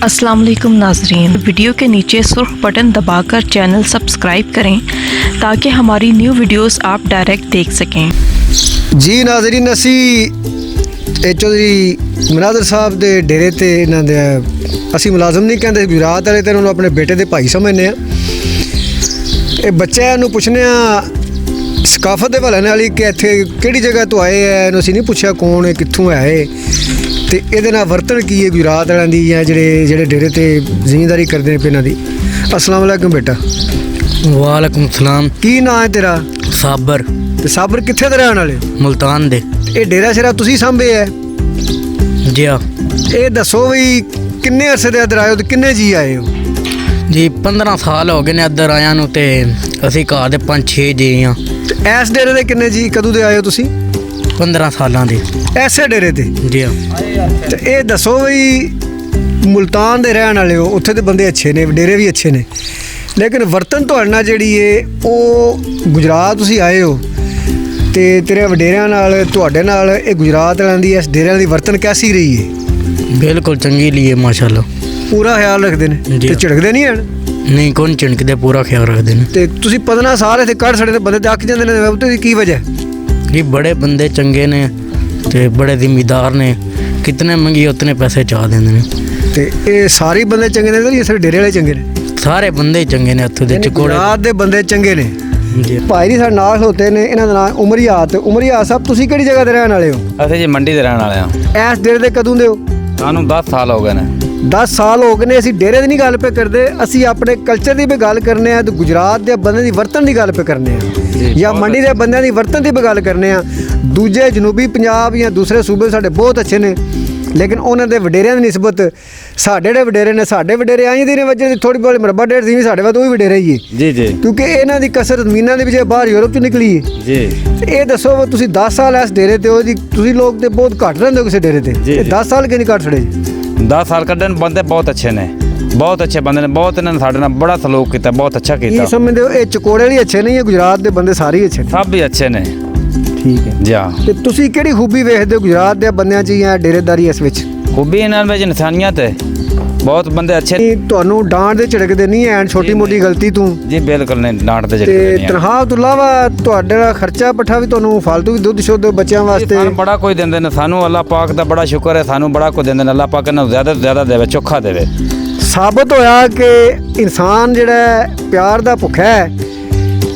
अस्सलाम वालेकुम नाजरीन, वीडियो के नीचे सुर्ख बटन दबाकर चैनल सब्सक्राइब करें ताकि हमारी न्यू वीडियोस आप डायरेक्ट देख सकें। जी नाजरीन, असी चौधरी मनादर साहब के डेरे ते इन्हां दे असी मुलाजम नहीं कहते, गुजरात वाले तो उन्होंने अपने बेटे के भाई समझने। ये बच्चा इन्हू पुछने सकाफत के हवाले नाल कि इत्थे किहड़ी जगह तो आए है, इन्हू असीं नहीं पुछया कौन है कित्थों आए तो ये वर्तन की है गुजरात वालों की या जेडे डेरे ते जिमींदारी करते हैं इन्हां दी। अस्सलाम वालेकुम बेटा। वालेकुम सलाम। की नाम है तेरा? साबर। ते साबर कित्थे दे रहण वाले? मुल्तान दे। ये डेरा शेरा तुसीं सांभे है? जी हाँ। ये दसो भी किन्ने अरसे दे इधर आए हो, किन्ने जी आए हो? जी 15 साल हो गए ने इधर आया नूं ते असीं घर दे 5-6 जी हाँ। इस डेरे दे किन्ने जी कदों दे आए हो तुसीं? 15 सालां दे। ऐसे डेरे ते? जी हाँ। ते ये दसो भी मुल्तान दे रहण वाले हो, उत्थे दे बंदे अच्छे ने, डेरे भी अच्छे ने, लेकिन वर्तन तुहाडे नाल जिहड़ी है वो गुजरात तुसीं आए हो ते तेरे वडेरियां नाल तुहाडे नाल ये गुजरात वालियां दी इस डेरे दी वर्तन कैसी रही है? बिल्कुल चंगी ली है माशाल्लाह। पूरा ख्याल रखते हैं ते झिड़कदे नहीं हैन? नहीं, कौन झिड़कदे, पूरा ख्याल रखते हैं। ते तुसीं 15 साल इत्थे कढ़ छड़े बंदे ते अक जांदे ने, ओहदी की वजह? जी बड़े बंदे चंगे ने ते बड़े जिम्मेदार ने, कितने मंगिए उतने पैसे चाह देंदे ने। ते ये सारे बंदे चंगे ने या सिर्फ डेरे वाले चंगे ने? सारे बंदे ही चंगे ने, इत्थों दे चकोड़े गुजरात दे बंदे चंगे ने। जी। भाई जी साडे नाल खलोते ने, इन्हां दा नाम उमरियात। उमरियात साहब तुसीं किहड़ी जगह दे रहण वाले हो? ਅਸੀਂ ਜੀ ਮੰਡੀ ਦੇ ਰਹਿਣ ਵਾਲੇ ਹਾਂ। इस डेरे दे कदों दे हो? ਸਾਨੂੰ 10 ਸਾਲ ਹੋ ਗਏ ਨੇ। 10 साल हो गए ने। असीं डेरे की नहीं गल पे करते, असीं अपने कल्चर की भी गल करने तो गुजरात के बंदे की वर्तन की गल पे करने या मंडी के बंदे की वर्तन की भी गल करने। दूजे जनूबी पंजाब या दूसरे सूबे साढ़े बहुत अच्छे ने, लेकिन उन्होंने वडेरियां की निस्बत साढ़े ਜਿਹੜੇ वडेरे ने, साढ़े वडेरे आई दी ने वजह थोड़ी बहुत मुरब्बा डेढ़ दी साढ़े बाद भी वडेरे ही है जी जी। क्योंकि इन्हों की कसर जमीनों के बाहर यूरोप चो निकली है जी। ये दसो तुसीं 10 साल इस डेरे ते हो जी, तुसीं लोग तो बहुत घट रहंदे हो किसी डेरे ते, 10 साल क्यों नहीं घट छड़े जी? 10 ਸਾਲ ਕੱਢਣ ਬੰਦੇ ਬਹੁਤ ਅੱਛੇ ਨੇ, ਬਹੁਤ ਅੱਛੇ ਬੰਦੇ ਨੇ, ਬਹੁਤ ਇਹਨਾਂ ਨੇ ਸਾਡੇ ਨਾਲ ਬੜਾ ਸਲੂਕ ਕੀਤਾ, ਬਹੁਤ ਅੱਛਾ ਕੀਤਾ। ये समझते हो ये चकोड़े भी अच्छे नहीं है, गुजरात के बंदे सारे ही अच्छे ने? ਸਭ ਵੀ ਅੱਛੇ ਨੇ। ठीक है ਜੀ ਹਾਂ। ਤੇ ਤੁਸੀਂ ਕਿਹੜੀ ਖੂਬੀ ਵੇਖਦੇ ਹੋ ਗੁਜਰਾਤ ਦੇ ਬੰਦਿਆਂ 'ਚ ਜਾਂ ਡੇਰੇਦਾਰੀ ਇਸ ਵਿੱਚ? ਖੂਬੀ ਇਹਨਾਂ ਵਿੱਚ ਇਨਸਾਨੀਅਤ ਹੈ, ਬਹੁਤ ਬੰਦੇ ਅੱਛੇ। ਨਹੀਂ ਤੁਹਾਨੂੰ ਡਾਂਟ ਦੇ ਝਿੜਕਦੇ ਨਹੀਂ ਐਨ ਛੋਟੀ ਮੋਟੀ ਗਲਤੀ ਤੂੰ? ਜੀ ਬਿਲਕੁਲ ਨਹੀਂ, ਡਾਂਟ ਤੇ ਤੇ ਜਿਹੜੇ ਨਹੀਂ। ਤਨਖਾਹ ਤੋਂ ਇਲਾਵਾ ਤੁਹਾਡਾ ਖਰਚਾ ਪੱਠਾ ਵੀ ਤੁਹਾਨੂੰ ਫालतू ਵੀ ਦੁੱਧ ਸ਼ੁੱਧ ਬੱਚਿਆਂ ਵਾਸਤੇ? ਸਾਨੂੰ ਬੜਾ ਕੁਝ ਦਿੰਦੇ ਨੇ, ਸਾਨੂੰ ਅੱਲਾਹ ਪਾਕ ਦਾ ਬੜਾ ਸ਼ੁਕਰ ਹੈ, ਸਾਨੂੰ ਬੜਾ ਕੁਝ ਦਿੰਦੇ ਨੇ। ਅੱਲਾਹ ਪਾਕ ਇਹਨਾਂ ਨੂੰ ਜ਼ਿਆਦਾ ਤੋਂ ਜ਼ਿਆਦਾ ਦੇਵੇ, ਚੋਖਾ ਦੇਵੇ। ਸਾਬਤ ਹੋਇਆ ਕਿ ਇਨਸਾਨ ਜਿਹੜਾ ਪਿਆਰ ਦਾ ਭੁੱਖਾ ਹੈ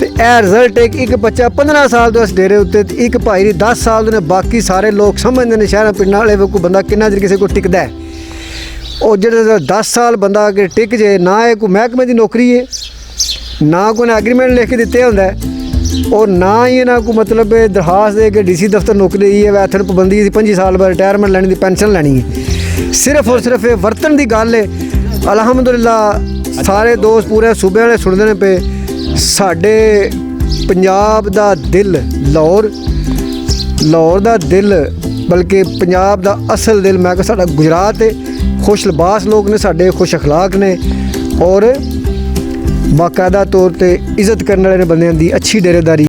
ਤੇ ਇਹ ਰਿਜ਼ਲਟ ਇੱਕ ਬੱਚਾ 15 ਸਾਲ ਤੋਂ ਇਸ ਡੇਰੇ ਉੱਤੇ ਤੇ ਇੱਕ ਭਾਈ ਦੀ 10 ਸਾਲ ਦੇ ਨੇ। ਬਾਕੀ ਸਾਰੇ ਲੋਕ ਸਮਝਦੇ ਨੇ ਸ਼ਹਿਰਾਂ ਪਿੰਡਾਂ ਵਾਲੇ ਵੀ ਕੋਈ ਬੰਦਾ ਕਿੰਨਾ ਚਿਰ ਕਿਸੇ ਕੋਲ ਟਿਕਦਾ ਹੈ। ਉਹ ਜਿਹੜਾ 10 ਸਾਲ ਬੰਦਾ ਅਗਰ ਟਿਕ ਜੇ, ਨਾ ਇਹ ਕੋਈ ਮਹਿਕਮੇ ਦੀ ਨੌਕਰੀ ਹੈ, ਨਾ ਕੋਈ ਐਗਰੀਮੈਂਟ ਲਿਖ ਕੇ ਦਿੱਤੇ ਹੁੰਦਾ और ना ही ना को मतलब दरखास्त दे के DC दफ्तर नौकरी दी है, वैथन पाबंदी 25 साल बाद रिटायरमेंट लैनी, पेंशन लैनी है। सिर्फ और सिर्फ ये वर्तन की गल है। अलहमदुलिल्लाह सारे दोस्त पूरे सूबे वाले सुनते हैं पे साडे पंजाब दा दिल लाहौर दा दिल, बल्कि पंजाब दा असल दिल मैं कहा साडा गुजरात है। खुश लिबास लोग ने साडे, खुश अखलाक ने और बाकायदा तौर पर इज़्ज़त करने वाले बंदियां दी अच्छी डेरेदारी।